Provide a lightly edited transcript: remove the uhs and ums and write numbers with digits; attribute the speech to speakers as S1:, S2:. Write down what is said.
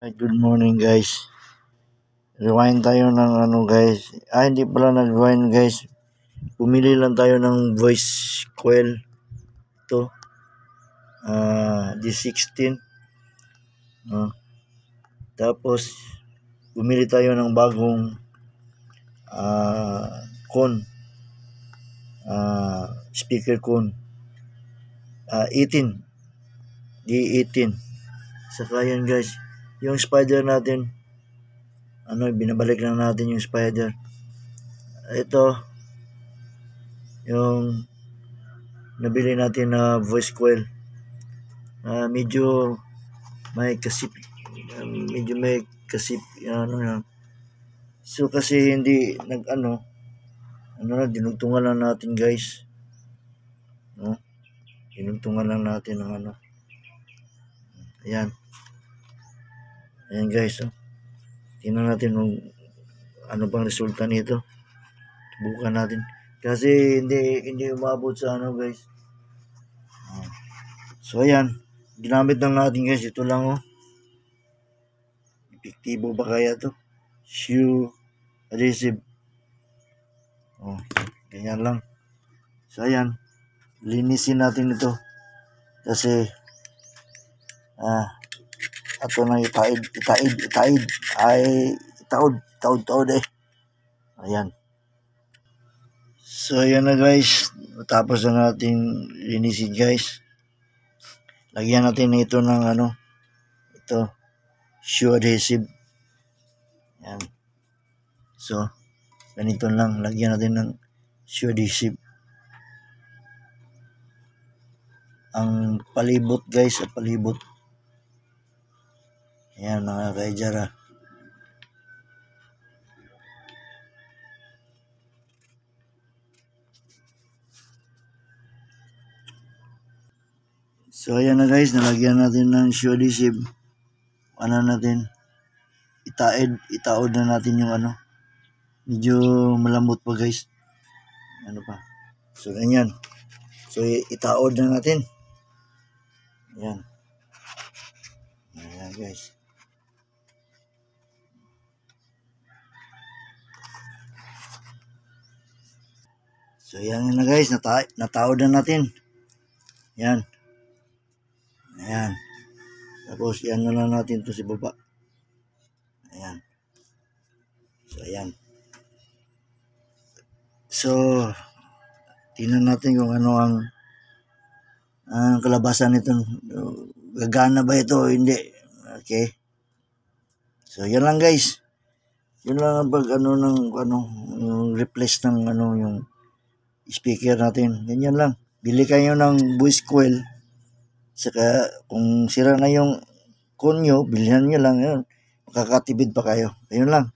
S1: Good morning guys. Rewind tayo ng guys. Hindi pala nag-rewind guys. Pumili lang tayo ng voice coil. Ito. D16. Tapos bumili tayo ng bagong cone. Speaker cone. 18. D18. Saka yun guys. Yung spider natin, binabalik lang natin yung spider. Ito, yung nabili natin na voice coil. Medyo may kasip. So kasi hindi dinugtungan lang natin guys. Dinugtungan lang natin ng Ayan. Ayan guys. Tingnan natin kung ano bang resulta nito. Subukan natin. Kasi hindi umabot sa guys. So ayan. Ginamit lang natin guys. Ito lang Epektibo ba kaya to? Shoe adhesive. Ganyan lang. So ayan. Linisin natin ito. Kasi ato na itaid ay taod ayan. So ayan na guys, tapos na natin linisin guys. Lagyan natin ito ng ito shoe adhesive. Ayan. So ganito lang, lagyan natin ng shoe adhesive. Ang palibot guys, palibot. Ayan mga kaijara. So ayan na guys, nalagyan natin ng shoe adhesive. Natin itaod na natin yung medyo malambot pa guys. So ganyan. So itaod na natin. Ayan. Ayan guys. So yan na guys, nataod na natin. Yan. Ayan. Tapos yan na lang natin to sa baba. Ayan. So ayan. So tingnan natin kung ano ang kalabasan nito. Gagana ba ito o hindi? Okay. So yan lang guys. Yun lang ang pag yung replace ng yung speaker natin. Ganyan lang. Bili kayo ng voice coil. Saka kung sira na yung konyo, bilhan nyo lang yun. Makakatibid pa kayo. Ayun lang.